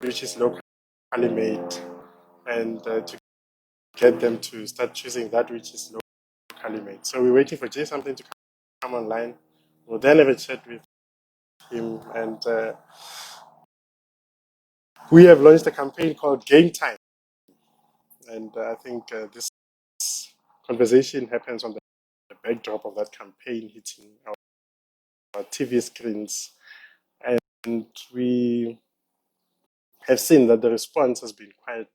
which is locally made, and to get them to start choosing that which is locally made. So we're waiting for Jay something to come online. We'll then have a chat with him, and we have launched a campaign called Game Time, and I think this conversation happens on the backdrop of that campaign hitting our TV screens, and we have seen that the response has been quite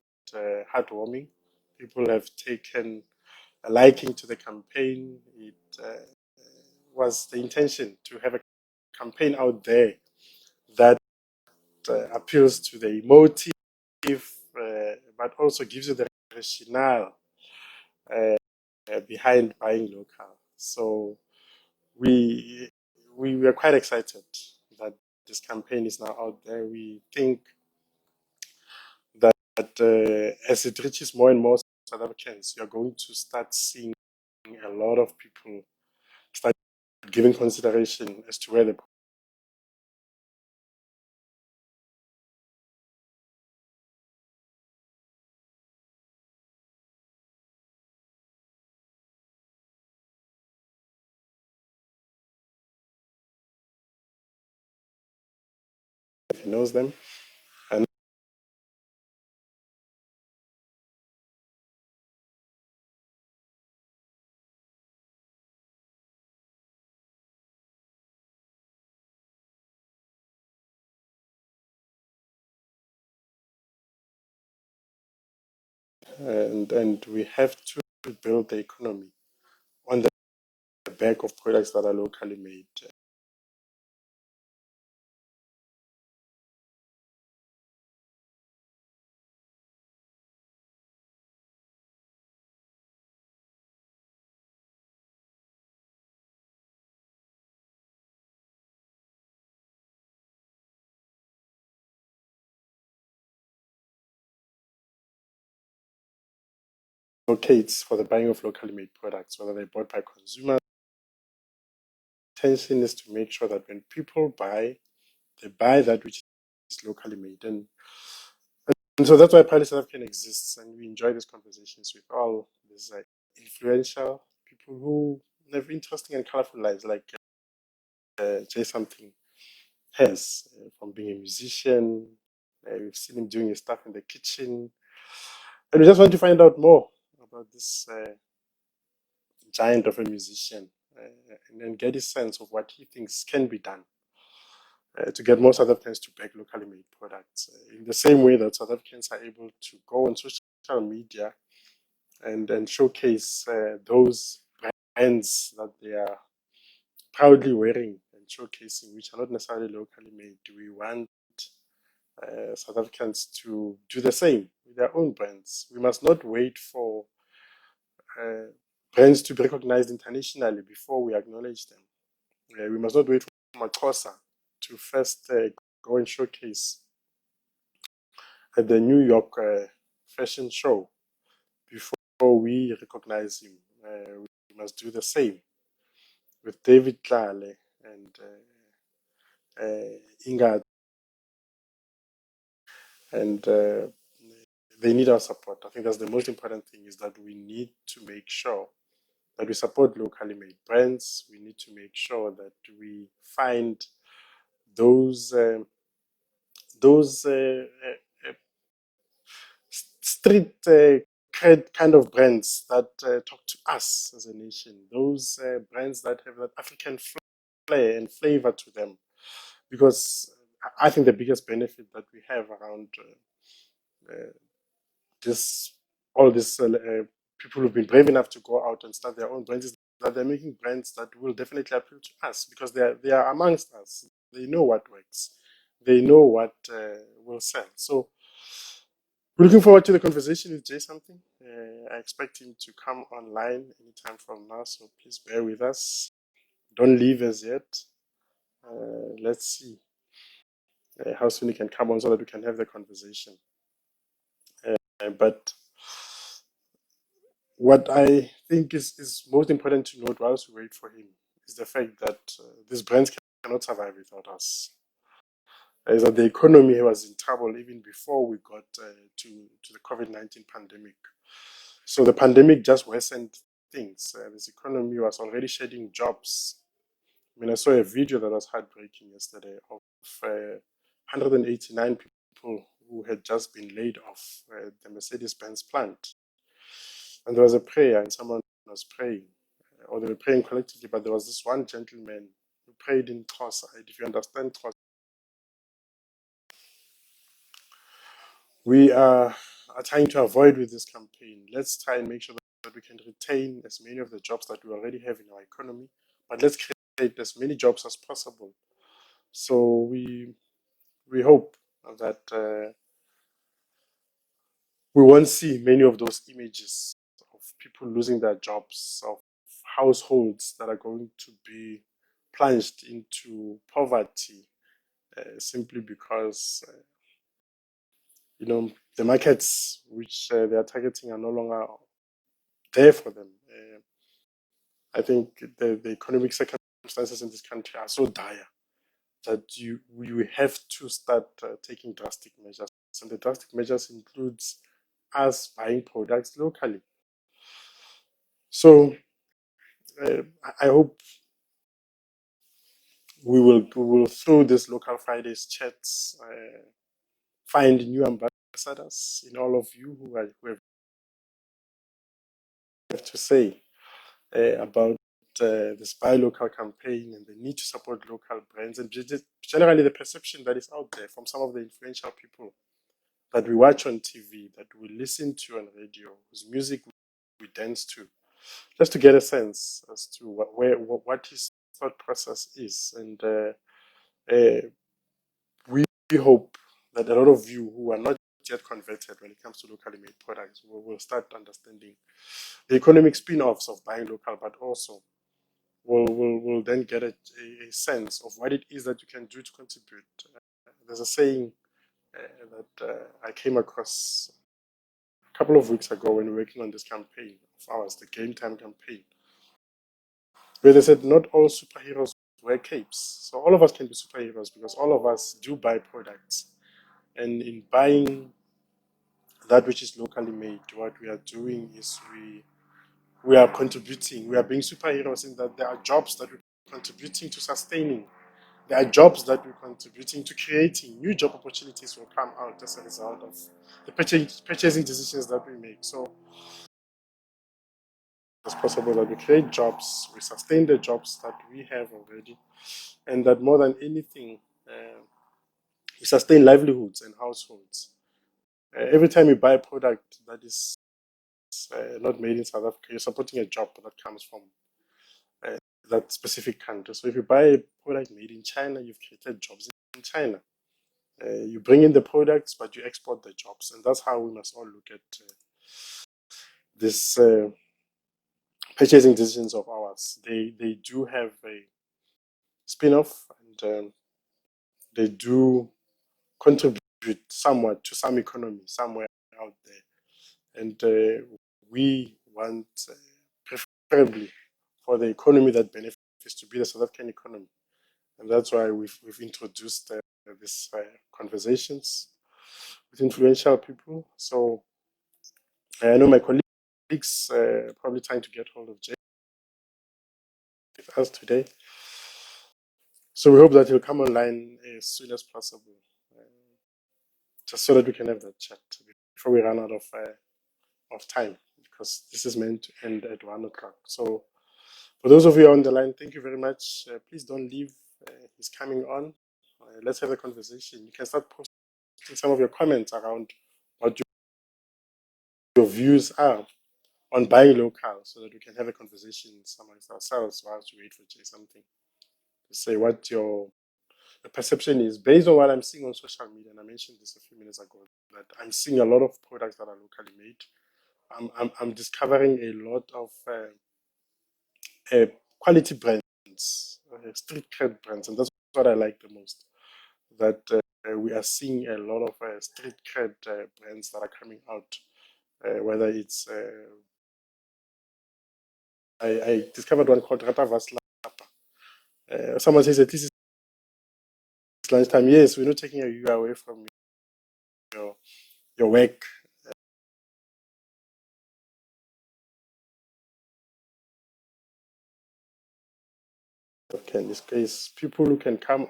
heartwarming. People have taken a liking to the campaign. It was the intention to have a campaign out there that appeals to the emotive, but also gives you the rationale behind buying local. So we were quite excited that this campaign is now out there. We think that as it reaches more and more South Africans, you're going to start seeing a lot of people start giving consideration as to where the knows them. And and we have to build the economy on the back of products that are locally made. Advocates for the buying of locally made products, whether they're bought by consumers. Intention is to make sure that when people buy, they buy that which is locally made. And so that's why Pilot South African exists, and we enjoy these conversations with all these influential people who have interesting and colorful lives, like Jay Something has, from being a musician. We've seen him doing his stuff in the kitchen, and we just want to find out more about this giant of a musician, and then get a sense of what he thinks can be done to get more South Africans to back locally made products. In the same way that South Africans are able to go on social media and showcase those brands that they are proudly wearing and showcasing, which are not necessarily locally made. We want South Africans to do the same with their own brands. We must not wait for brands to be recognized internationally before we acknowledge them. We must not wait for Makosa to first go and showcase at the New York fashion show before we recognize him. We must do the same with David Tlale and Inga, and they need our support. I think that's the most important thing, is that we need to make sure that we support locally made brands. We need to make sure that we find those street cred kind of brands that talk to us as a nation. Those brands that have that African flair and flavor to them, because I think the biggest benefit that we have around this all these people who've been brave enough to go out and start their own brands is that they're making brands that will definitely appeal to us, because they are amongst us. They know what works. They know what will sell. So we're looking forward to the conversation with Jay Something. I expect him to come online anytime from now, so please bear with us. Don't leave as yet. Let's see how soon he can come on so that we can have the conversation. But what I think is most important to note whilst we wait for him is the fact that these brands cannot survive without us. is that the economy was in trouble even before we got to the COVID-19 pandemic. So the pandemic just worsened things. This economy was already shedding jobs. I mean, I saw a video that was heartbreaking yesterday of 189 people who had just been laid off the Mercedes-Benz plant. And there was a prayer, and someone was praying, or they were praying collectively, but there was this one gentleman who prayed in Xhosa. If you understand Xhosa, we are trying to avoid with this campaign. Let's try and make sure that we can retain as many of the jobs that we already have in our economy, but let's create as many jobs as possible. So we hope that we won't see many of those images of people losing their jobs, of households that are going to be plunged into poverty simply because the markets which they are targeting are no longer there for them. I think the economic circumstances in this country are so dire that you have to start taking drastic measures, and the drastic measures includes us buying products locally. So I hope we will through this local Fridays chats find new ambassadors in all of you who have to say about this buy local campaign and the need to support local brands and generally the perception that is out there from some of the influential people that we watch on TV, that we listen to on radio, whose music we dance to, just to get a sense as to what his thought process is. And uh, we hope that a lot of you who are not yet converted when it comes to locally made products will start understanding the economic spin-offs of buying local, but also will then get a sense of what it is that you can do to contribute. There's a saying that I came across a couple of weeks ago when we were working on this campaign of ours, the Game Time campaign, where they said not all superheroes wear capes. So all of us can be superheroes because all of us do buy products. And in buying that which is locally made, what we are doing is we are contributing, we are being superheroes in that there are jobs that we're contributing to sustaining. There are jobs that we're contributing to creating. New job opportunities will come out as a result of the purchasing decisions that we make. So it's possible that we create jobs, we sustain the jobs that we have already, and that more than anything, we sustain livelihoods and households. Every time you buy a product that is not made in South Africa, you're supporting a job that comes from uh, that specific country. So if you buy a product made in China, you've created jobs in China. You bring in the products, but you export the jobs, and that's how we must all look at this purchasing decisions of ours. They do have a spin-off, and they do contribute somewhat to some economy somewhere out there, and we want preferably for the economy that benefits to be the South African economy, and that's why we've introduced these conversations with influential people. So I know my colleagues probably trying to get hold of Jay with us today. So we hope that he'll come online as soon as possible, just so that we can have that chat before we run out of time, because this is meant to end at 1 o'clock. So for those of you on the line, thank you very much. Please don't leave. He's coming on. Let's have a conversation. You can start posting some of your comments around what your views are on buying local, so that we can have a conversation amongst ourselves whilst we wait for Jay something to say what your perception is based on what I'm seeing on social media. And I mentioned this a few minutes ago that I'm seeing a lot of products that are locally made. I'm discovering a lot of quality brands, street cred brands, and that's what I like the most. That we are seeing a lot of street cred brands that are coming out, whether it's I discovered one called Rapa Vaslapa. Someone says at least lunchtime. Yes, we're not taking you away from your work. Okay, in this case, people who can come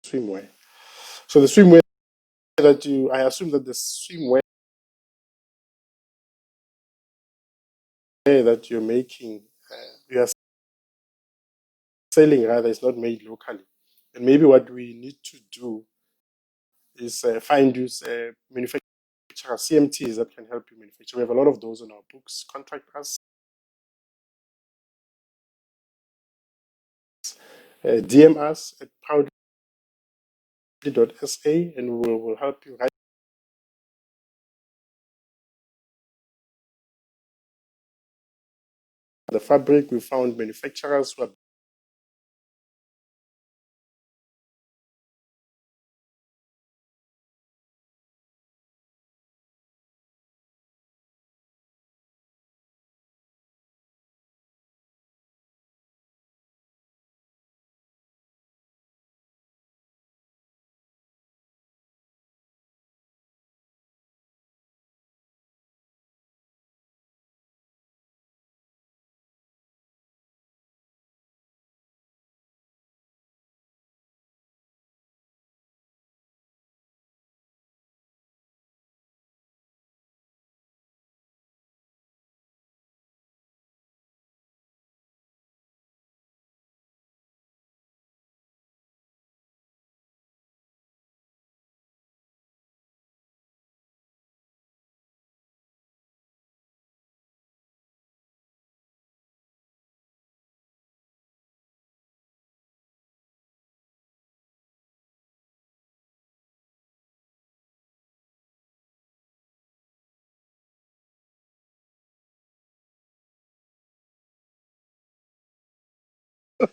swimwear. So the swimwear that I assume that the swimwear that you're making, you are selling rather, is not made locally. And maybe what we need to do is find you manufacturers, CMTs that can help you manufacture. We have a lot of those on our books. Contact us, DM us at proudly.sa, and we'll help you write the fabric. We found manufacturers who are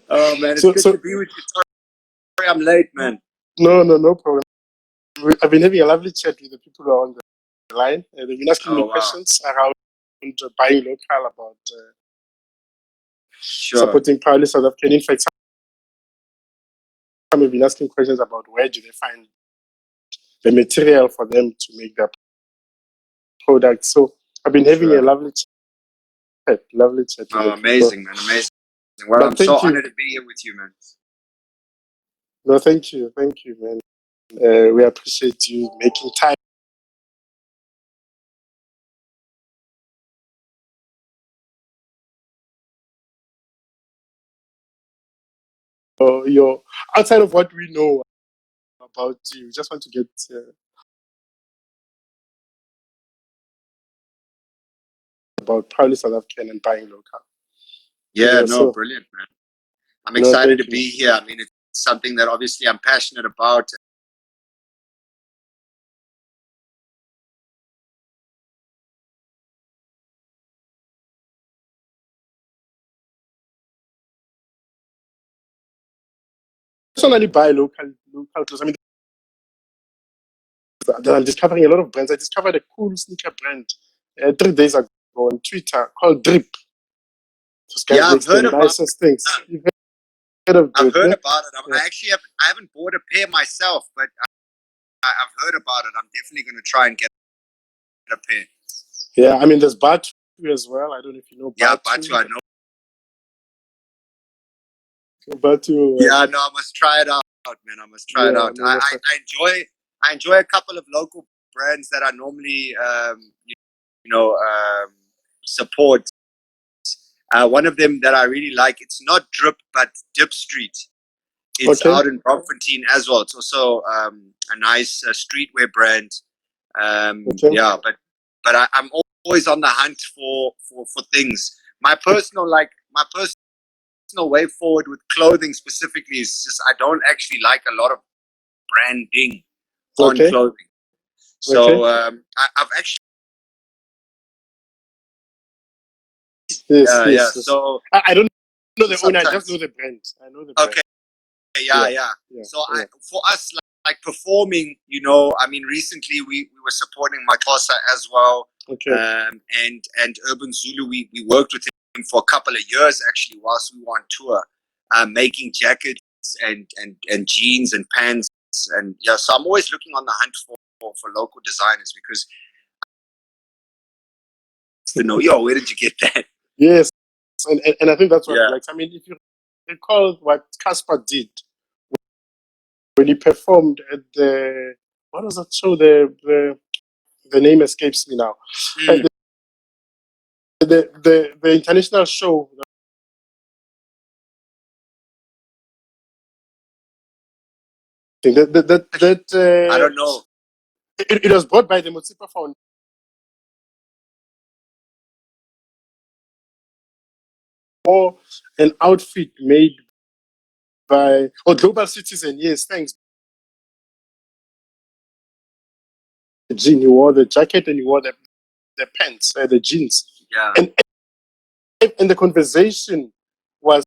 Oh man, it's so good to be with you. Sorry I'm late, man. no problem. I've been having a lovely chat with the people who are on the line. They've been asking me Oh wow. questions around buying local, about Sure. supporting proudly South African. In fact, some have been asking questions about where do they find the material for them to make their products. So I've been having a Sure. lovely chat with Oh, the people. amazing, man. Amazing. Well, But I'm so thank you. honored to be here with you, man. No, thank you, man. We appreciate you making time. Your outside of what we know about you, just want to get about proudly South African and buying local. Yeah, no, So brilliant, man. I'm no, excited thank to you. be here. I mean, it's something that obviously I'm passionate about. personally buy local clothes. I mean, I'm discovering a lot of brands. I discovered a cool sneaker brand 3 days ago on Twitter called Drip. Those guys Yeah, make I've heard the about nicest things. that. You've heard of I've Drip, heard yeah? about it. Yeah. I haven't bought a pair myself, but I've heard about it. I'm definitely going to try and get a pair. Yeah, I mean, there's Batu as well. I don't know if you know Yeah, Batu. Batu, I know. Batu. Yeah, no, I must try it out, man. I must try it Yeah, out. no, that's right. I enjoy a couple of local brands that I normally support. One of them that I really like, it's not Drip, but Dip Street. It's Okay. out in Bloemfontein as well. It's also a nice streetwear brand. Okay. Yeah, but I'm always on the hunt for things. My personal way forward with clothing specifically is just I don't actually like a lot of branding on Okay. clothing. So I've actually Yes, yeah. yes. So I don't know the owner. I sometimes just know the brand. I know the brand. okay. Yeah. Yeah. Yeah. So Yeah. for us, like performing, I mean, recently we were supporting Matosa as well, Okay. and Urban Zulu. We worked with him for a couple of years actually, whilst we were on tour, making jackets and jeans and pants, and yeah. So I'm always looking on the hunt for local designers because to know, where did you get that? Yes, and I think that's what Yeah. works. I mean, if you recall what Casper did when he performed at the what was that show? The name escapes me now. Mm. The international show. I don't know. It was brought by the Motsipa Foundation. Or an outfit made by Global Citizen. Yes, thanks. Jean, he wore the jacket and he wore the pants, the jeans. Yeah. And the conversation was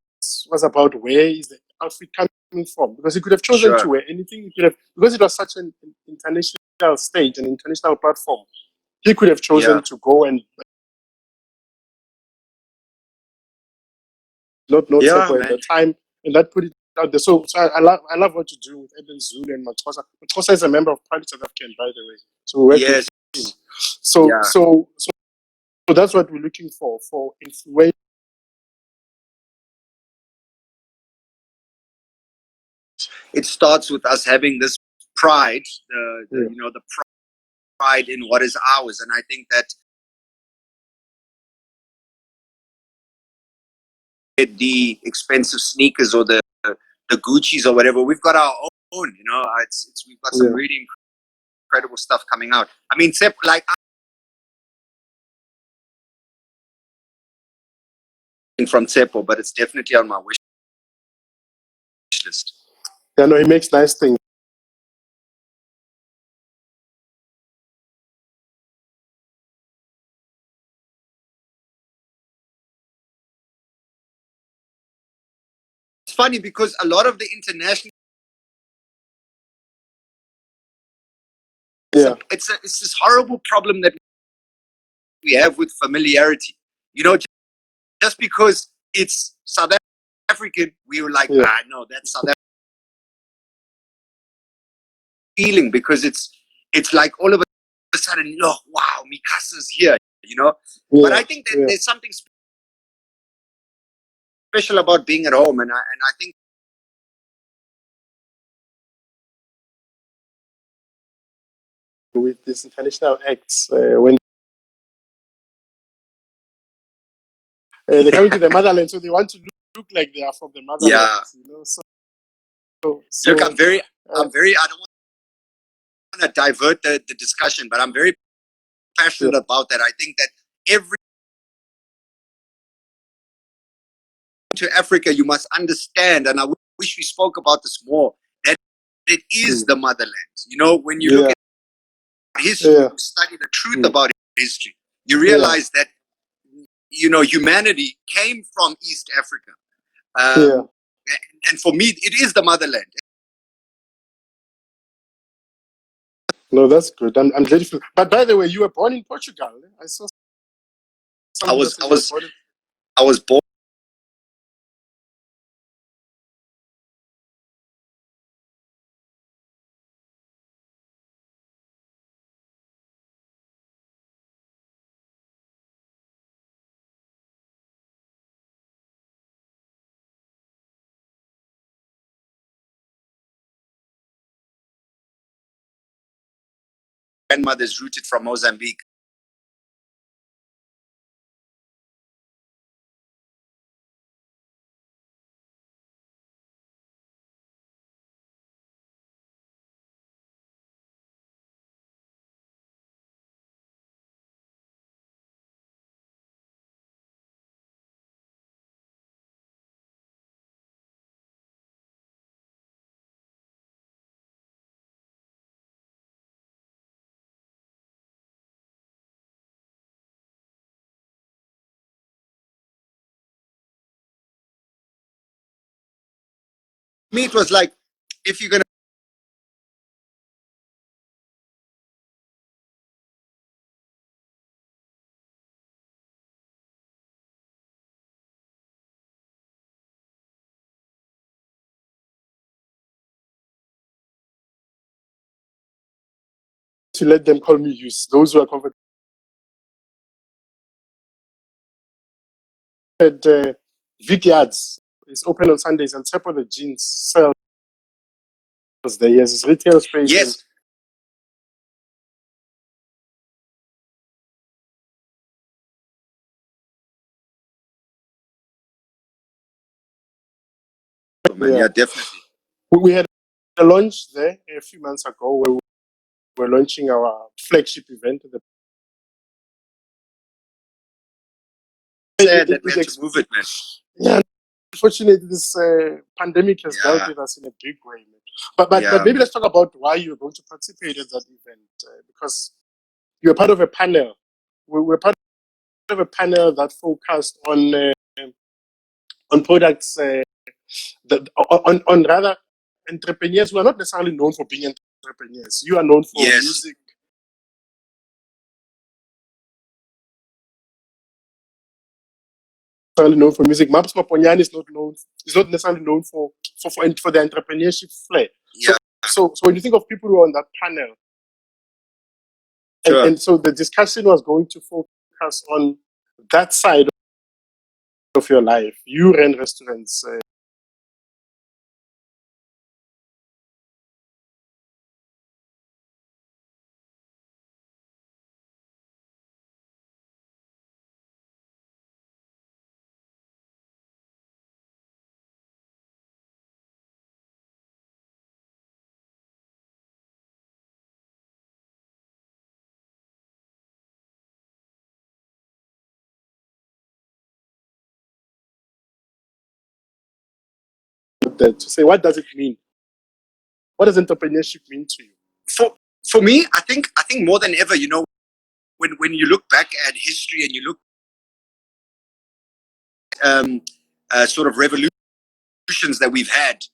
about where is the outfit coming from, because he could have chosen to wear anything. He could have, because it was such an international stage, an international platform. He could have chosen to go and not know Tshepo at the time, and that put it out there. So I love what you do with Eben Zulu and Matosa. Matosa is a member of Private South African, by the way. So we work with him. So that's what we're looking for influence. It starts with us having this pride, the pride in what is ours, and I think that the expensive sneakers or the Gucci's or whatever, we've got our own. We've got some really incredible stuff coming out. I mean, like from Tsepo, but it's definitely on my wish list. Yeah, no, he makes nice things. It's funny because a lot of the international, it's this horrible problem that we have with familiarity. Just because it's South African, we were like, no, that's South African feeling, because it's like all of a sudden, wow, Mikasa's here, But I think that there's something special about being at home, and I think with these international acts, when they're coming to the motherland, so they want to look like they are from the motherland. Yeah. So look, I'm very. I don't want to divert the discussion, but I'm very passionate about that. I think that to Africa, you must understand, and I wish we spoke about this more, that it is the motherland. When you look at history, you study the truth about history, you realize that humanity came from East Africa, and for me, it is the motherland. No, that's good. I'm glad you feel. But by the way, you were born in Portugal. I saw I something that was said I you were was born in. I was born. Grandmother's rooted from Mozambique. Me, it was like, if you're gonna To let them call me use those who are comfortable. Vic Yards is open on Sundays, and Tsepo the jeans sells there. Yes, it's retail space. yes, man, yeah, definitely. We had a launch there a few months ago where we were launching our flagship event. Sad that we had to move it, man. Yeah, unfortunately, this pandemic has dealt with us in a big way. Man. But maybe let's talk about why you're going to participate in that event, because you're part of a panel. We're part of a panel that focused on products that on rather entrepreneurs who are not necessarily known for being entrepreneurs. You are known for music. Known for music. Maps Maponyane is not necessarily known for the entrepreneurship flair. Yeah. So when you think of people who are on that panel, and so the discussion was going to focus on that side of your life. You ran restaurants. To say, what does it mean? What does entrepreneurship mean to you? For me, I think more than ever, you know, when you look back at history and you look sort of revolutions that we've had,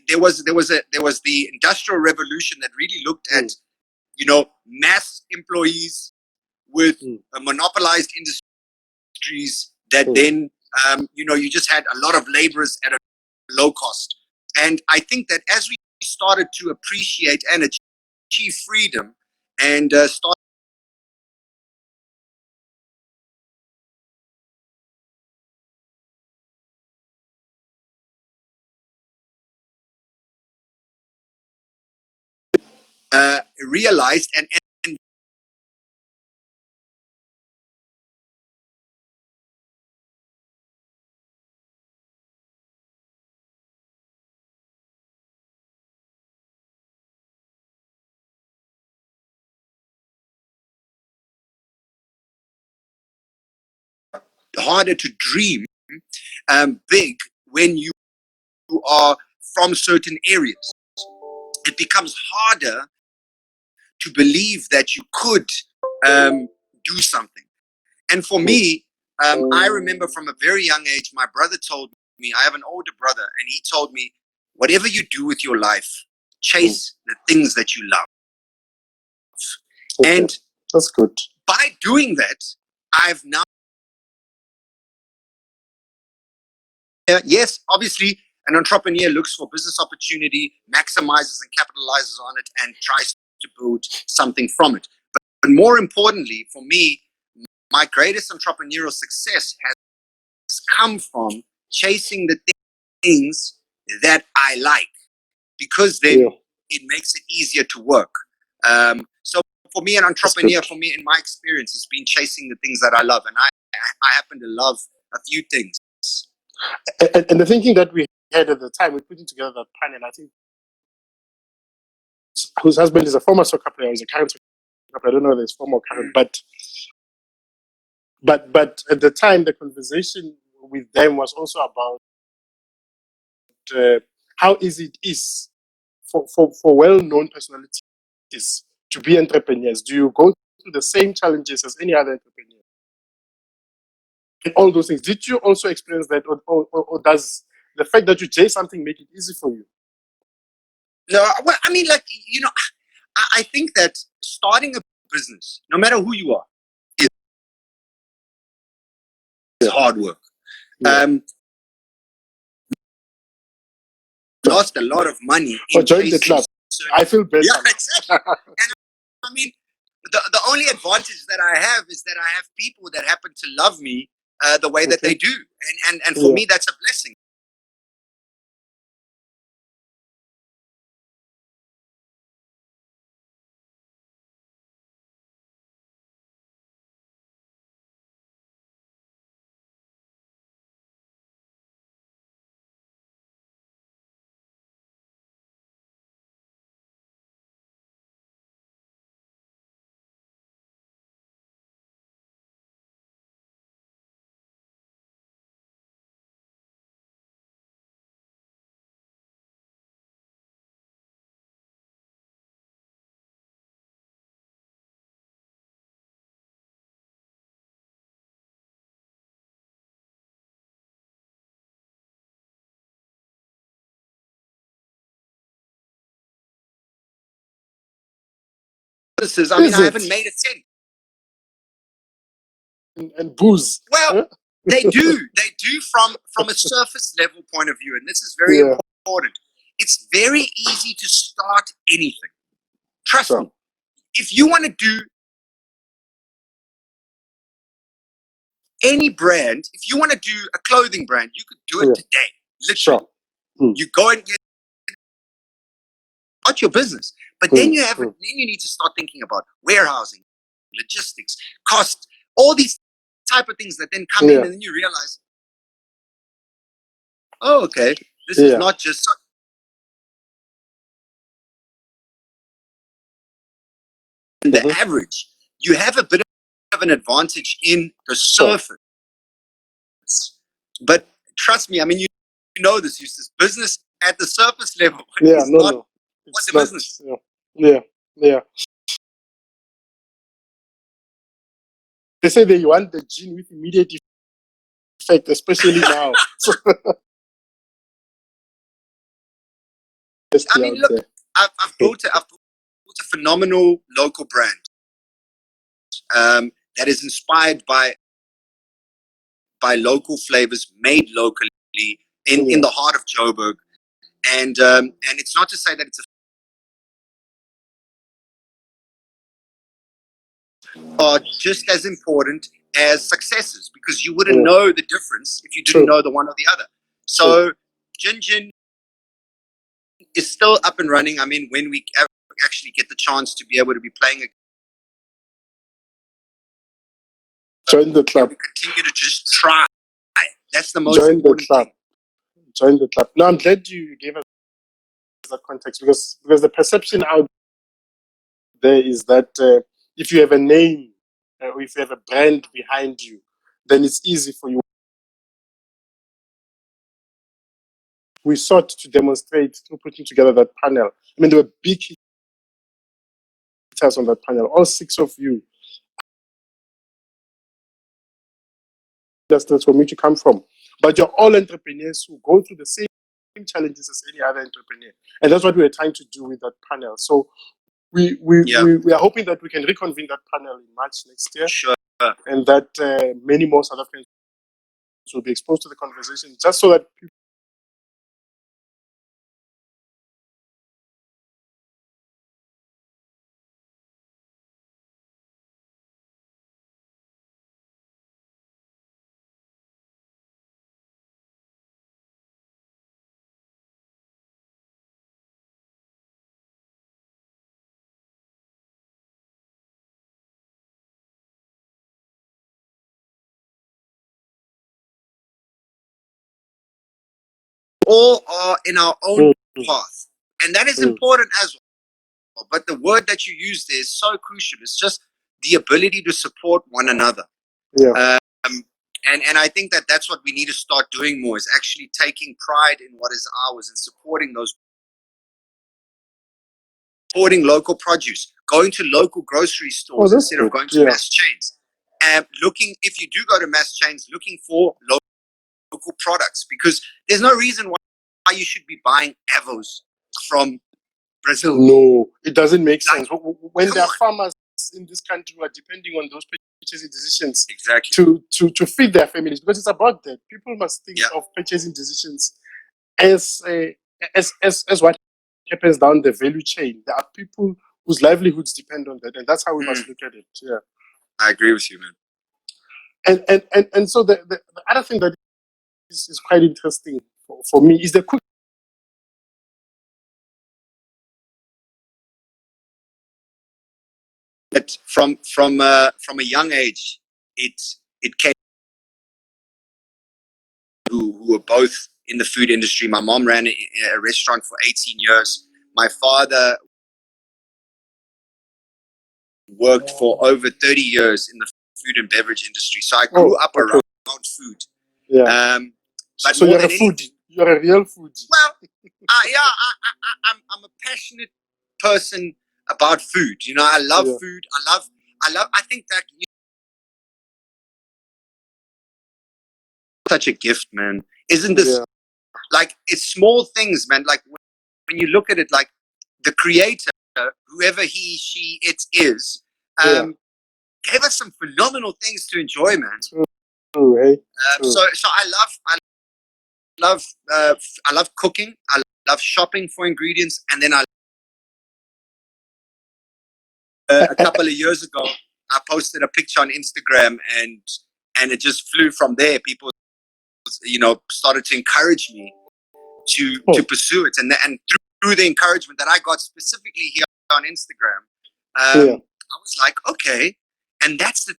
there was the Industrial Revolution that really looked at, you know, mass employees with monopolized industries that then you know, you just had a lot of laborers at a low cost. And I think that as we started to appreciate and achieve freedom and start realized and harder to dream big when you are from certain areas. It becomes harder to believe that you could do something. And for me, I remember from a very young age, my brother told me, I have an older brother, and he told me, whatever you do with your life, chase the things that you love. Okay. And That's good. by doing that, I've now, yes, obviously, an entrepreneur looks for business opportunity, maximizes and capitalizes on it, and tries to build something from it. But more importantly, for me, my greatest entrepreneurial success has come from chasing the things that I like, because then it makes it easier to work. So for me, an entrepreneur, for me, in my experience, has been chasing the things that I love. And I happen to love a few things. And the thinking that we had at the time, we putting together that panel, I think, whose husband is a former soccer player, is a current soccer player. I don't know whether it's former or current, but at the time, the conversation with them was also about how easy it is for well-known personalities to be entrepreneurs. Do you go through the same challenges as any other entrepreneur? And all those things. Did you also experience that, or does the fact that you chase something make it easy for you? No, well, I mean, like, you know, I think that starting a business, no matter who you are, is hard work. Lost a lot of money in join the club. I feel better. Yeah, exactly. And I mean, the only advantage that I have is that I have people that happen to love me the way that they do, and for me, that's a blessing. I mean, I haven't made a cent. And booze. Well, they do from a surface level point of view, and this is very important. It's very easy to start anything. Trust me. If you want to do any brand, if you want to do a clothing brand, you could do it today. Literally. You go and get out your business. But then you have then you need to start thinking about warehousing, logistics, cost, all these type of things that then come in, and then you realize, oh, okay, this is not just the average. You have a bit of an advantage in the surface. But trust me, I mean, you know this, Eustace. Business at the surface level is not what the business. Yeah. They say they want the gene with immediate effect, especially now. I mean, look, I've built a phenomenal local brand that is inspired by local flavors, made locally in the heart of Joburg, and it's not to say that it's are just as important as successes, because you wouldn't know the difference if you didn't know the one or the other. So Gin is still up and running. I mean, when we actually get the chance to be able to be playing join the club. We continue to just try. That's the most important thing. Join the club. No, I'm glad you gave us that context, because the perception out there is that if you have a name, or if you have a brand behind you, then it's easy for you. We sought to demonstrate through putting together that panel. I mean, there were big hitters on that panel, all 6 of you. That's where you come from. But you're all entrepreneurs who go through the same challenges as any other entrepreneur. And that's what we are trying to do with that panel. So we are hoping that we can reconvene that panel in March next year. Sure. And that many more South Africans will be exposed to the conversation, just so that people all are in our own path, and that is important as well. But the word that you use there is so crucial. It's just the ability to support one another. Yeah. And I think that that's what we need to start doing more, is actually taking pride in what is ours and supporting local produce, going to local grocery stores instead of going to mass chains. And if you do go to mass chains, looking for local products, because there's no reason why you should be buying avos from Brazil. No, it doesn't make sense. When there are farmers in this country who are depending on those purchasing decisions to feed their families, because it's about that. People must think of purchasing decisions as what happens down the value chain. There are people whose livelihoods depend on that, and that's how we must look at it. Yeah, I agree with you, man. And so the other thing that is quite interesting for me is the cook. That from a young age, it came. Who were both in the food industry. My mom ran a restaurant for 18 years. My father worked for over 30 years in the food and beverage industry. So I grew up around food. Yeah. But so you're a foodie. You're a real foodie. Well, I'm a passionate person about food. You know, I love food. I think that such a gift, man. Isn't this like, it's small things, man. Like when you look at it, like the creator, whoever he, she, it is, gave us some phenomenal things to enjoy, man. True, eh? So I love cooking. I love shopping for ingredients, and then a couple of years ago, I posted a picture on Instagram, and it just flew from there. People, started to encourage me to pursue it, and through the encouragement that I got specifically here on Instagram, I was like, okay, and that's the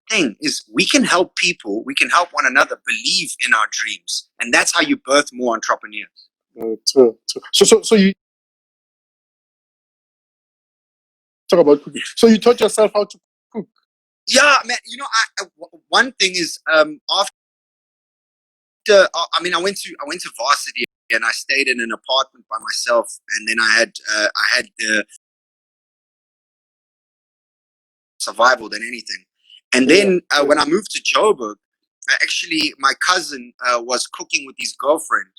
thing, is we can help people, we can help one another believe in our dreams, and that's how you birth more entrepreneurs. True. So you talk about cooking. So you taught yourself how to cook? Yeah, man. One thing is, after I went to varsity, and I stayed in an apartment by myself, and then I had the survival than anything. And then when I moved to Joburg, actually my cousin was cooking with his girlfriend,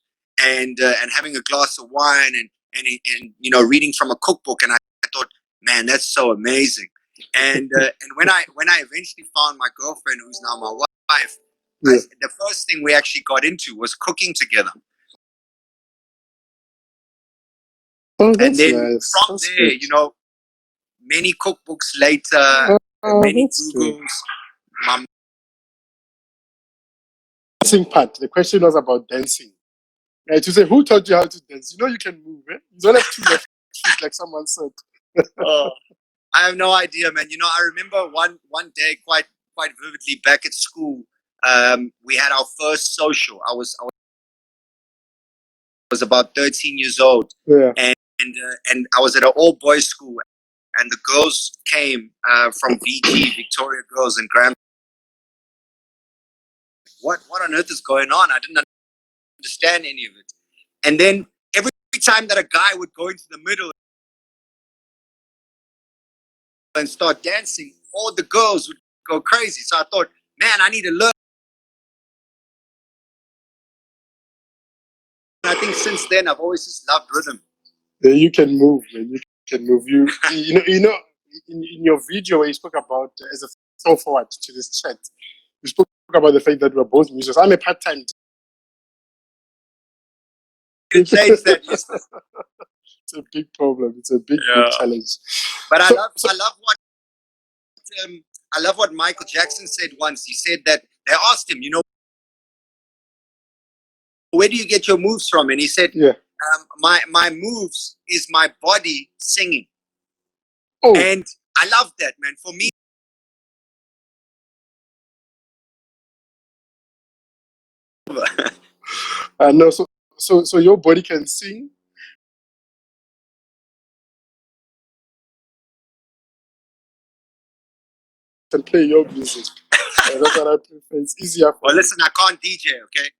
and having a glass of wine, and reading from a cookbook, and I thought, man, that's so amazing. And when I eventually found my girlfriend, who's now my wife, the first thing we actually got into was cooking together. Oh, and then nice. from there, many cookbooks later, many Googles. Dancing part. The question was about dancing. To say, who taught you how to dance? You can move, eh? You don't have two left feet, like someone said. I have no idea, man. I remember one day quite vividly back at school. We had our first social. I was about 13 years old, and I was at an all boys school, and the girls came from VG, Victoria Girls, and Graham. What on earth is going on? I didn't understand any of it. And then every time that a guy would go into the middle and start dancing, all the girls would go crazy. So I thought, man, I need to learn. I think since then I've always just loved rhythm. You can move, man. You can move. In your video where you spoke about as a throw forward to this chat, you spoke about the fact that we're both musicians. I'm a part-time. You change that, Eustace. It's a big problem. It's a big challenge. But I love what Michael Jackson said once. He said that they asked him, where do you get your moves from? And he said, my moves is my body singing. Oh. And I love that, man. For me, no, so your body can sing. And play your music. That's what I prefer. It's easier for well, listen, I can't DJ, okay?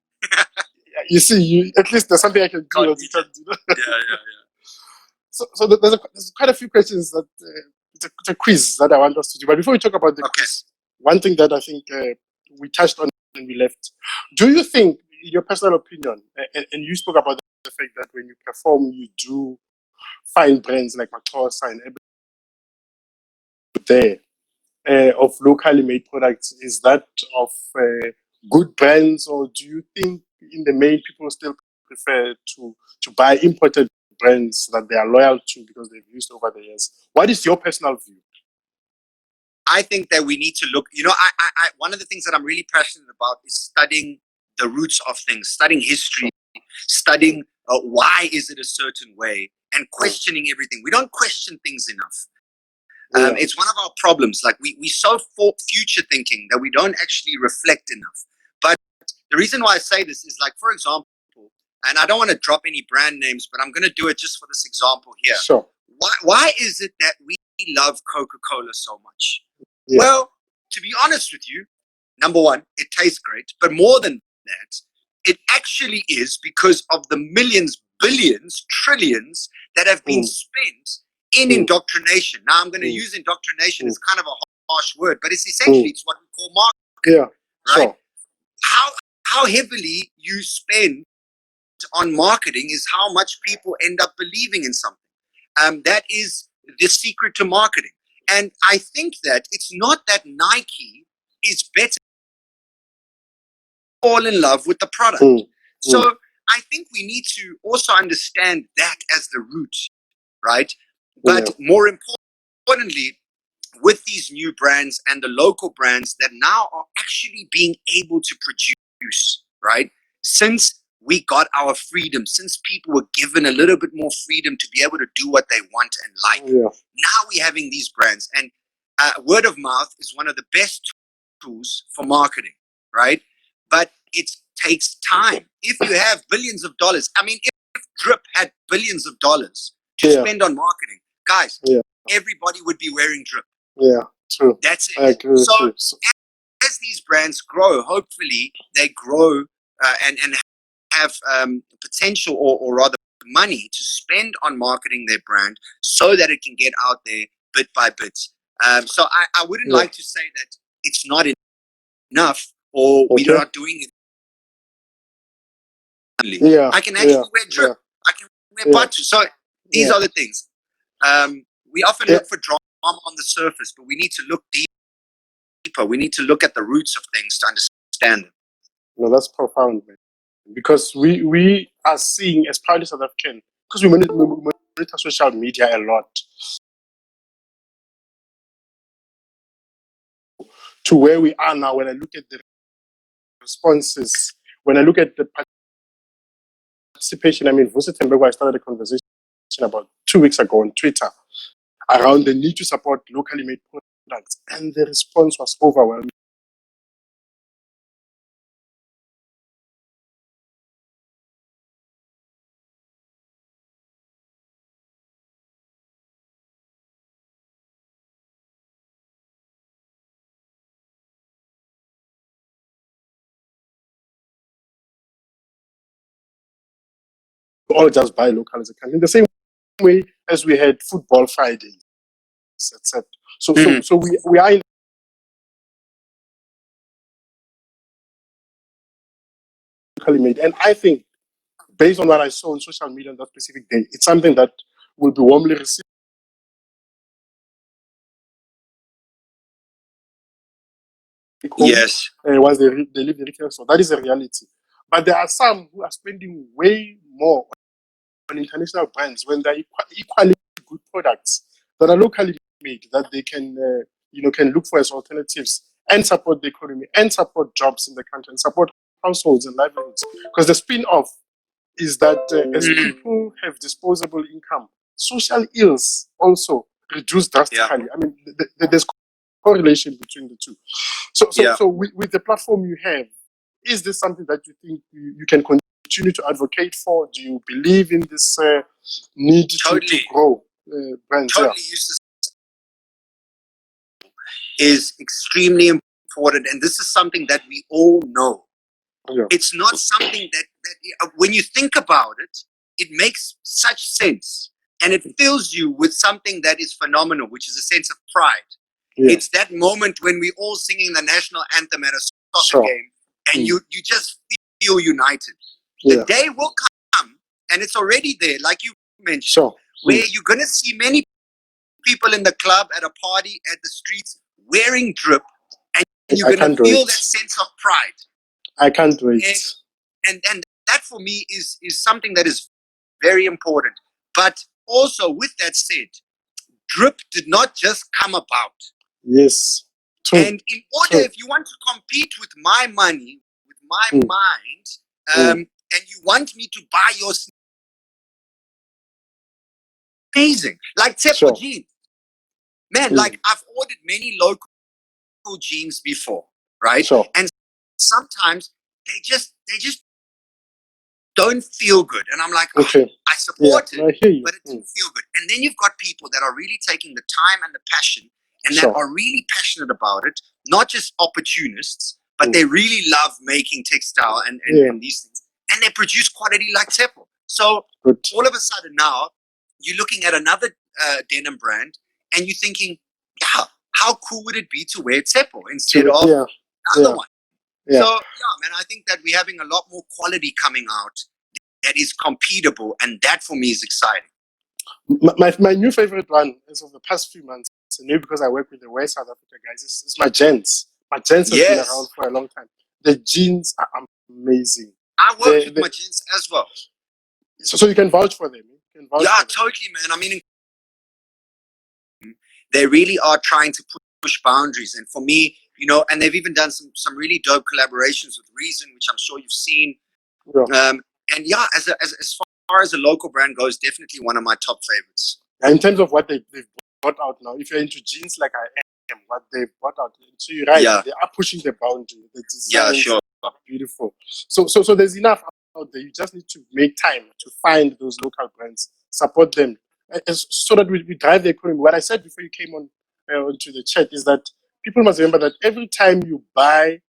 You see, at least there's something I can do. Yeah. So there's quite a few questions that it's a quiz that I want us to do. But before we talk about the quiz, one thing that I think we touched on and we left. Do you think, in your personal opinion, and you spoke about the fact that when you perform, you do find brands like Maxhosa and there of locally made products, is that of good brands, or do you think in the main people still prefer to buy imported brands that they are loyal to because they've used over the years? What is your personal view? I think that we need to look, I one of the things that I'm really passionate about is studying the roots of things, studying history, studying why is it a certain way, and questioning everything. We don't question things enough. It's one of our problems. Like we so future thinking that we don't actually reflect enough. But the reason why I say this is, like, for example, and I don't want to drop any brand names, but I'm going to do it just for this example here. Sure. Why is it that we love Coca-Cola so much? Yeah. Well, to be honest with you, number one, it tastes great. But more than that, it actually is because of the millions, billions, trillions that have been spent in indoctrination. Now, I'm going to use indoctrination as kind of a harsh word, but it's essentially it's what we call marketing. Yeah, right? Sure. How heavily you spend on marketing is how much people end up believing in something. That is the secret to marketing. And I think that it's not that Nike is better. Fall in love with the product. So I think we need to also understand that as the root, right? But more importantly, with these new brands and the local brands that now are actually being able to produce, right? Since we got our freedom, since people were given a little bit more freedom to be able to do what they want and like, now we're having these brands. And word of mouth is one of the best tools for marketing, right? But it takes time. If you have billions of dollars, I mean, if Drip had billions of dollars to spend on marketing, guys, everybody would be wearing Drip. Yeah, true. That's it. I agree with you. As these brands grow, hopefully they grow and have potential or rather money to spend on marketing their brand so that it can get out there bit by bit. So I wouldn't like to say that it's not enough or we're not doing it. I can actually wear Drip. I can wear Batu. So these are the things. We often look for drama on the surface, but we need to look deeper. We need to look at the roots of things to understand them. No, that's profound, man. Because we are seeing, as proud as South African, because we monitor social media a lot, to where we are now. When I look at the responses, when I look at the participation, I mean, Vusi Tembego, I started a conversation about 2 weeks ago on Twitter around the need to support locally made products, and the response was overwhelming. All just buy local as a country. In the same way as we had football Fridays, etc. So we are in locally made, and I think based on what I saw on social media on that specific day, it's something that will be warmly received home. Yes. Once they leave the retail store. That is a reality. But there are some who are spending way more on international brands when they're equally good products that are locally made that they can can look for as alternatives and support the economy and support jobs in the country and support households and livelihoods. Because the spin-off is that as people have disposable income, social ills also reduce drastically. I mean, there's correlation between the two. So with the platform you have, is this something that you think you can continue to advocate for? Do you believe in this need to grow brands? Totally. Is extremely important, and this is something that we all know. Yeah. It's not something that when you think about it, it makes such sense, and it fills you with something that is phenomenal, which is a sense of pride. Yeah. It's that moment when we're all singing the national anthem at a soccer game, and you just feel united. The day will come, and it's already there, like you mentioned, where you're going to see many people in the club, at a party, at the streets, wearing drip, and you're going to feel that sense of pride. I can't wait. And that for me is something that is very important. But also, with that said, drip did not just come about. Yes. True. And in order, if you want to compete with my money, with my mind, and you want me to buy your amazing, like Tsepo jeans. Man, like I've ordered many local jeans before, right? And sometimes they just don't feel good. And I'm like, I support it, but it didn't feel good. And then you've got people that are really taking the time and the passion and that are really passionate about it, not just opportunists, but they really love making textile and these things. And they produce quality like Tsepo. So all of a sudden now, you're looking at another denim brand and you're thinking, how cool would it be to wear Tsepo instead of the other one? So, man, I think that we're having a lot more quality coming out that is competable, and that for me is exciting. My new favorite one is of the past few months, and maybe because I work with the West South Africa guys, is my gents. My gents has been around for a long time. The jeans are amazing. I work with my gents as well. So you can vouch for them. Totally, man. I mean, they really are trying to push boundaries. And for me, and they've even done some really dope collaborations with Reason, which I'm sure you've seen. And as far as a local brand goes, definitely one of my top favorites. In terms of what they've brought out now, if you're into jeans like I am, what they've brought out, so you're right, they are pushing the boundary. The designs are beautiful. So there's enough out there. You just need to make time to find those local brands, support them, so that we drive the economy. What I said before you came on onto the chat is that people must remember that every time you buy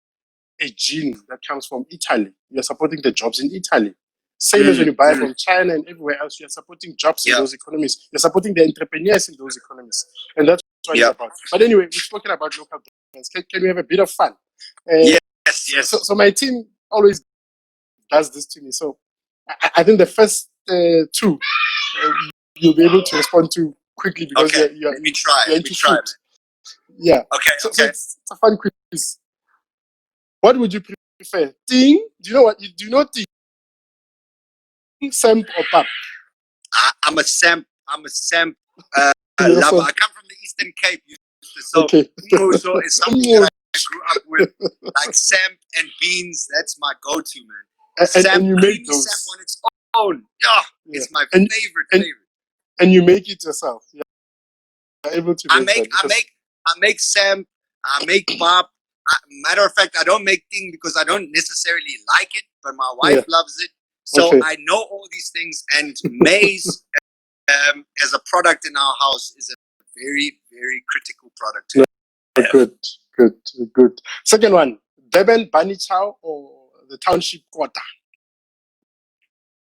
a jean that comes from Italy, you're supporting the jobs in Italy. Same as when you buy from China and everywhere else, you're supporting jobs in those economies. You're supporting the entrepreneurs in those economies. And that's what it's about. But anyway, we've spoken about local brands. Can we have a bit of fun? Yes. So my team always does this to me. So I think the first two you'll be able to respond to quickly because you're let me try. You're into food. Yeah. Okay. So it's a fun quiz. What would you prefer? Ting? Do you know what? Do you know ting? Samp or pap? I'm a samp lover. I come from the Eastern Cape, so so it's something that I grew up with, like samp and beans. That's my go-to, man. And you make those. Samp on its own. It's my favorite. And you make it yourself. You're able to make I make samp. I make pap. Matter of fact, I don't make things because I don't necessarily like it, but my wife loves it. So I know all these things, and maize as a product in our house is a very, very critical product. Good. Second one, Durban Bunny Chow or the Township Quarter?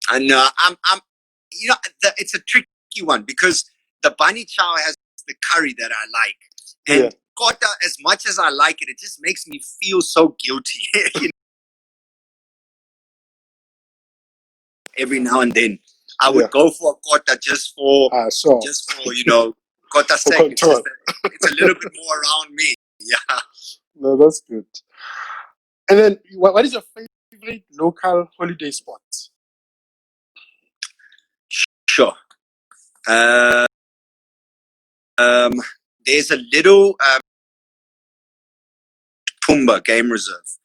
And I'm it's a tricky one because the Bunny Chow has the curry that I like, and Kota, as much as I like it, it just makes me feel so guilty. every now and then. I would go for a quota just for quota's For sake. It's control. it's a little bit more around me. Yeah. No, that's good. And then, what is your favorite local holiday spot? Sure. There's a little Pumba game reserve.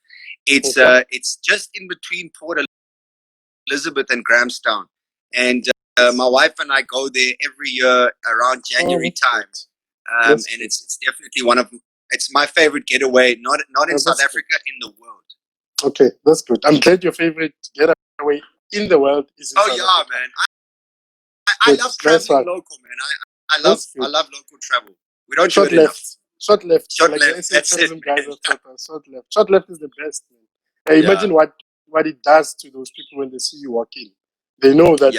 It's just in between Port Elizabeth and Grahamstown, and my wife and I go there every year around January time. And it's definitely it's my favorite getaway, not in South Africa, in the world. Okay, that's good. I'm glad your favorite getaway in the world is in South Africa. Man. I love traveling local, man. I love local travel. We don't do it enough. Short left. Short like left. The tourism guys have taught us. Short left. Short left is the best, man. Imagine what it does to those people when they see you walk in. They know that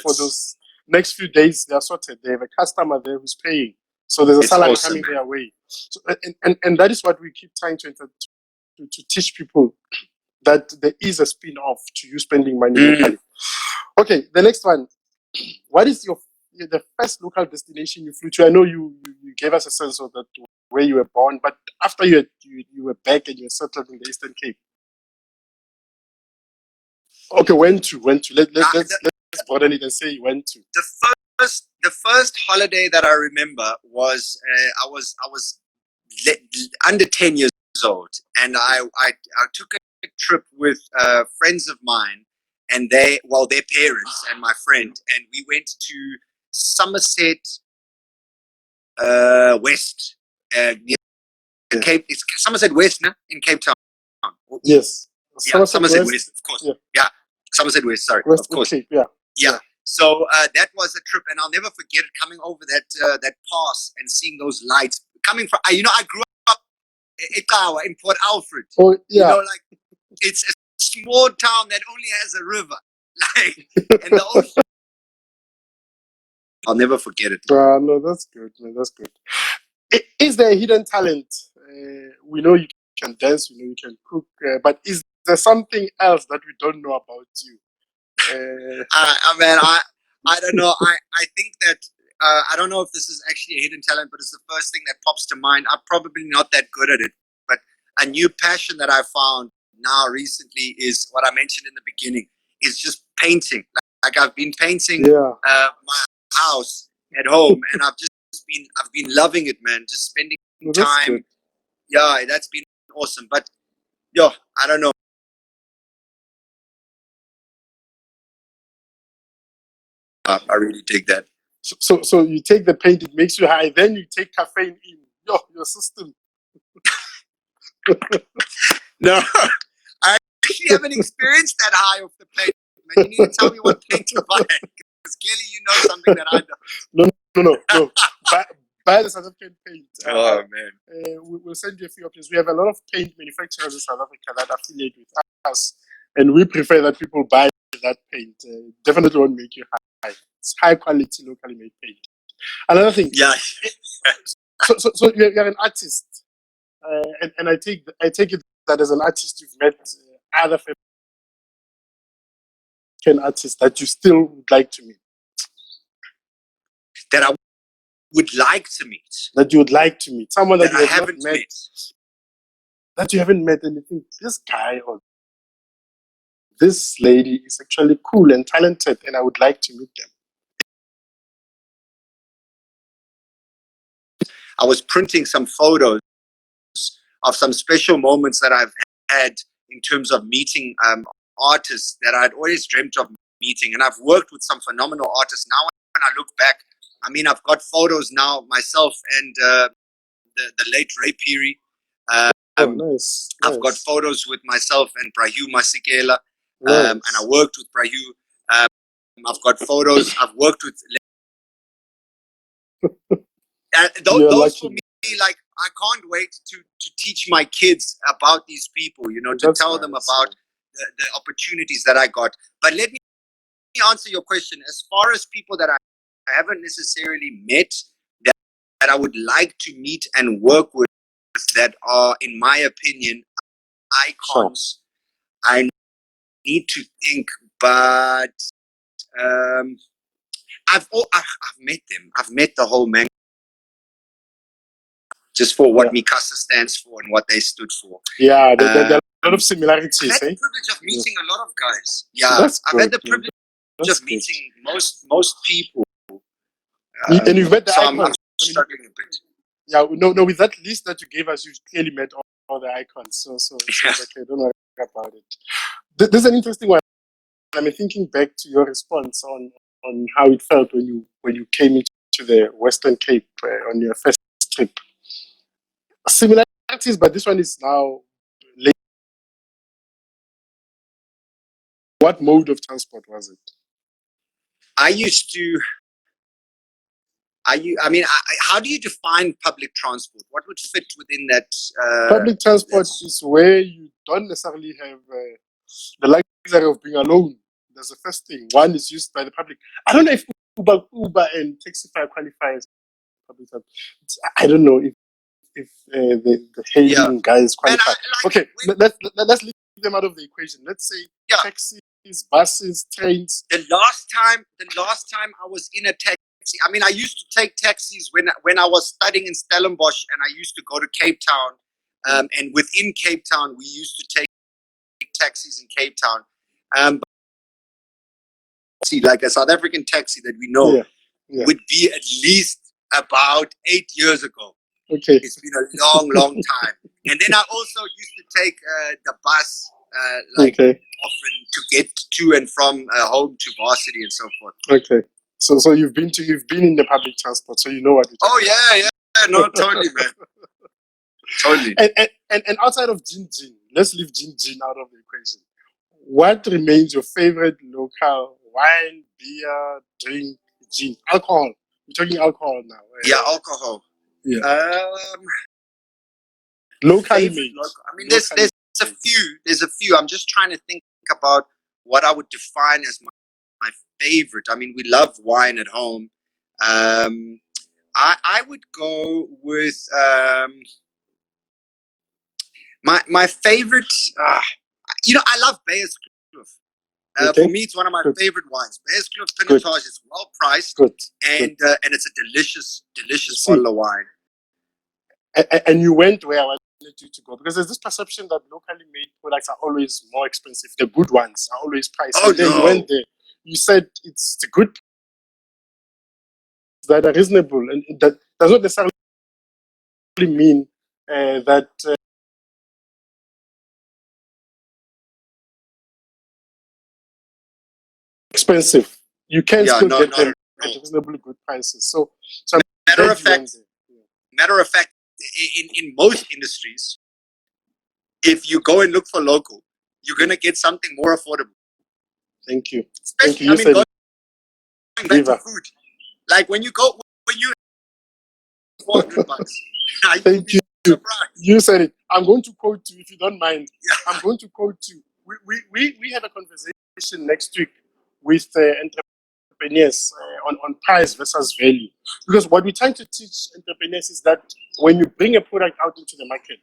for those next few days they are sorted. They have a customer there who's paying, so there's a salary coming their way. So, and that is what we keep trying to teach people, that there is a spin-off to you spending money locally. Okay, the next one. What is the first local destination you flew to? I know you gave us a sense of that where you were born, but after you were back and you were settled in the Eastern Cape. Okay, went to. Let's broaden it and say you went to. The first holiday that I remember was I was under 10 years old, and I took a trip with friends of mine, and their parents and my friend, and we went to Somerset West, Cape. It's Somerset West, in Cape Town. Yes. Somerset West, of course. Yeah, Somerset West. Sorry, West of course. Cape, yeah. So that was a trip, and I'll never forget it. Coming over that pass and seeing those lights coming from. I grew up in Port Alfred. Oh yeah. It's a small town that only has a river, and the ocean. I'll never forget it. No, that's good, man. That's good. Is there a hidden talent? We know you can dance, we know you can cook, but is there something else that we don't know about you? I don't know. I think that I don't know if this is actually a hidden talent, but it's the first thing that pops to mind. I'm probably not that good at it, but a new passion that I found now recently is what I mentioned in the beginning, is just painting. Like I've been painting my house at home, and I've been loving it, man. Just spending time. Good. Yeah, that's been awesome. But I don't know. I really dig that. So you take the paint, it makes you high. Then you take caffeine in your system. No, I actually haven't experienced that high off the paint. Man, you need to tell me what paint to buy, because clearly you know something that I don't. No. Buy the South African paint. Oh man, we'll send you a few options. We have a lot of paint manufacturers in South Africa that affiliate with us, and we prefer that people buy that paint. Definitely won't make you high. It's high quality, locally made paint. Another thing. Yeah. So you're an artist, and I take it that as an artist you've met other artists that you still would like to meet. That I would like to meet. That you would like to meet. Someone that you haven't met. That you haven't met, and you think this guy or this lady is actually cool and talented, and I would like to meet them. I was printing some photos of some special moments that I've had in terms of meeting artists that I'd always dreamt of meeting. And I've worked with some phenomenal artists. Now when I look back, I mean, I've got photos now, myself and the late Ray Peary. Nice. I've got photos with myself and Brahu Masikela. And I worked with Brahu. I've got photos. I've worked with... those for me, like, I can't wait to teach my kids about these people, to tell them about the opportunities that I got. But let me answer your question. As far as people that I haven't necessarily met, that I would like to meet and work with, that are, in my opinion, icons, I need to think but I've met them. I've met the whole man just for what Mikasa stands for and what they stood for. Yeah, there are a lot of similarities. I've had the privilege of meeting a lot of guys. Yeah, I've had the privilege of meeting most people. And you've met the so icons. I'm struggling a bit. Yeah, no, with that list that you gave us, you've clearly met all the icons. So it's okay, don't worry about it. There's an interesting one. I mean, thinking back to your response on how it felt when you came into the Western Cape on your first trip. Similarities, but this one is now late. What mode of transport was it? How do you define public transport? What would fit within that? Public transport is where you don't necessarily have the luxury of being alone. There's the first thing. One is used by the public. I don't know if Uber and Taxify qualify as public transport. I don't know if the hailing guys qualify. Okay, let's leave them out of the equation. Let's say taxis, buses, trains. The last time I was in a taxi, I mean, I used to take taxis when I was studying in Stellenbosch, and I used to go to Cape Town, and within Cape Town, we used to take taxis in Cape Town. Like a South African taxi that we know would be at least about 8 years ago. Okay, it's been a long time. And then I also used to take the bus, often to get to and from home to varsity and so forth. Okay. So you've been in the public transport, so you know what. Yeah, no, totally, man, totally. And outside of gin, let's leave gin out of the equation. What remains your favorite local wine, beer, drink, gin, alcohol? We're talking alcohol now. Yeah, alcohol. Yeah. Locally made. I mean, there's a few. I'm just trying to think about what I would define as my favorite. I mean, we love wine at home. I would go with my favorite. I love Bayer's Kloof. For me, it's one of my favorite wines. Bayer's Kloof Pinotage is well priced, and it's a delicious bottle of wine. And you went where I wanted you to go, because there's this perception that locally made products are always more expensive. The good ones are always priced. Oh, no. You went there. You said it's the good that are reasonable, and that does not necessarily mean that expensive. You can still get them at reasonably good prices. So matter of fact, in most industries, if you go and look for local, you're gonna get something more affordable. Thank you. Especially, Thank you. Going back to food, like when you $400. Thank you. You said it. I'm going to quote you if you don't mind. Yeah. I'm going to quote you. We have a conversation next week with entrepreneurs on price versus value. Because what we're trying to teach entrepreneurs is that when you bring a product out into the market,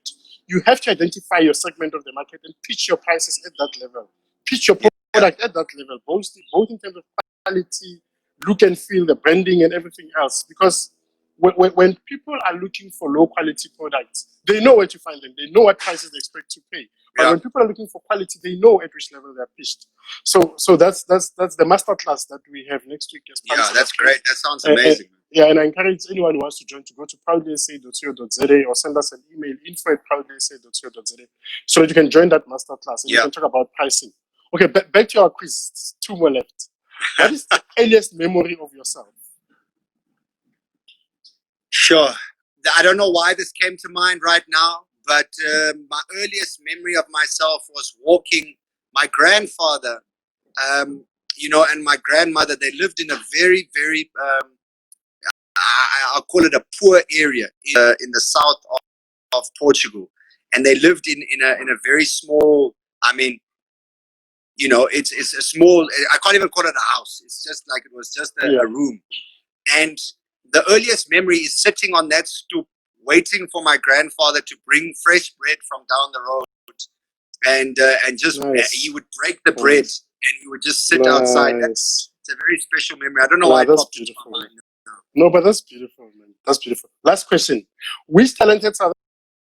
you have to identify your segment of the market and pitch your prices at that level. Pitch your product at that level, both in terms of quality, look and feel, the branding and everything else. Because when people are looking for low quality products, they know where to find them. They know what prices they expect to pay. But when people are looking for quality, they know at which level they're pitched. So that's the masterclass that we have next week. That's great. That sounds amazing. And I encourage anyone who wants to join to go to proudlysa.co.za or send us an email, info@proudlysa.co.za, so that you can join that masterclass and you can talk about pricing. Okay, back to our quiz. 2 more left. What is the earliest memory of yourself? Sure. I don't know why this came to mind right now, but my earliest memory of myself was walking my grandfather, and my grandmother. They lived in a very, very, I'll call it a poor area in the south of Portugal. And they lived in a very small, I mean, it's a small, I can't even call it a house. It's just like, it was just a room. And the earliest memory is sitting on that stoop, waiting for my grandfather to bring fresh bread from down the road, and just he would break the bread and we would just sit outside. It's a very special memory. I don't know why it popped into my mind. No, but that's beautiful, man. That's beautiful. Last question. Which talented South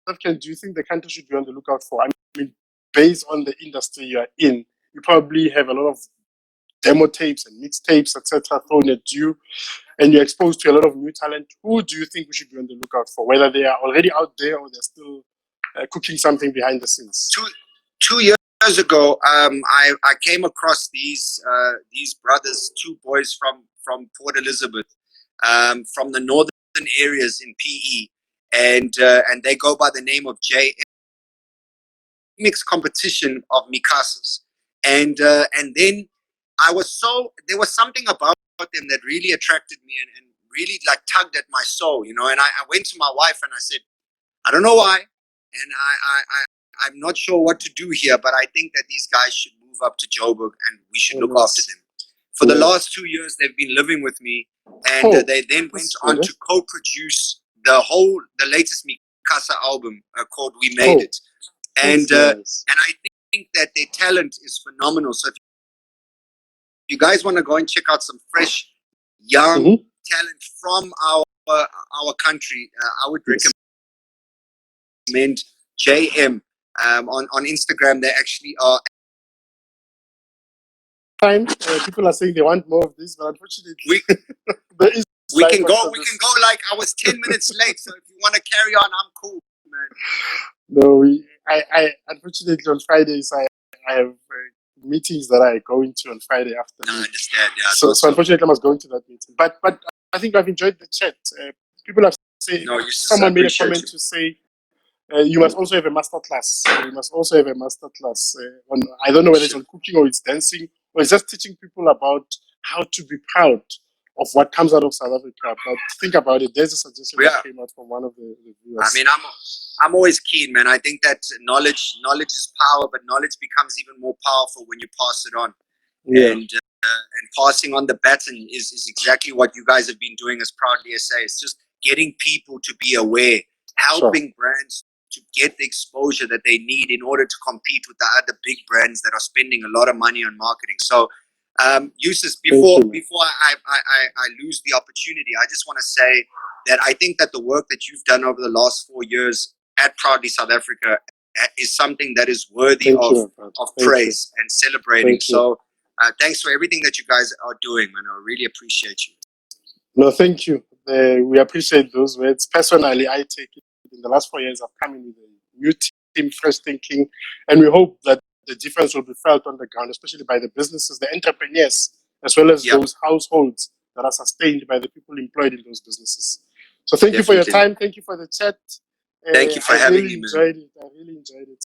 African do you think the country should be on the lookout for? I mean, based on the industry you are in, you probably have a lot of demo tapes and mixtapes, etc., thrown at you, and you're exposed to a lot of new talent. Who do you think we should be on the lookout for? Whether they are already out there or they're still cooking something behind the scenes? 2 years ago, I came across these brothers, two boys from Port Elizabeth, from the northern areas in PE, and they go by the name of J mixed competition of Mikasas, and then there was something about them that really attracted me and really like tugged at my soul, and I went to my wife and I said, I don't know why, and I'm not sure what to do here, but I think that these guys should move up to Joburg and we should look after them. For the last 2 years, they've been living with me, and they then went on to co-produce the latest Mikasa album called We Made It. And I think that their talent is phenomenal. So if you guys want to go and check out some fresh, young talent from our country, I would recommend JM. On Instagram, they actually are. People are saying they want more of this, but unfortunately, we can go. Like I was 10 minutes late, so if you want to carry on, I'm cool, man. No, I unfortunately on Fridays I have meetings that I go into on Friday afternoon. I understand. Yeah. So unfortunately, I must go into that meeting. But I think I've enjoyed the chat. People have said someone made a comment to say you must also have a master class. You must also have a master class on. I don't know whether it's on cooking or it's dancing or it's just teaching people about how to be proud of what comes out of South Africa. But think about it. There's a suggestion that came out from one of the viewers. I mean, I'm always keen, man. I think that knowledge is power, but knowledge becomes even more powerful when you pass it on. Yeah. And passing on the baton is exactly what you guys have been doing as Proudly SA. It's just getting people to be aware, helping brands to get the exposure that they need in order to compete with the other big brands that are spending a lot of money on marketing. So, Eustace, before I lose the opportunity, I just want to say that I think that the work that you've done over the last 4 years at Proudly South Africa is something that is worthy of praise and celebrating. So thanks for everything that you guys are doing, man. I really appreciate you. No, thank you. We appreciate those words. Personally, I take it. In the last 4 years, I've come in with a new team, fresh thinking, and we hope that the difference will be felt on the ground, especially by the businesses, the entrepreneurs, as well as those households that are sustained by the people employed in those businesses. So thank you for your time. Thank you for the chat. Thank you for having me, man. I really enjoyed it.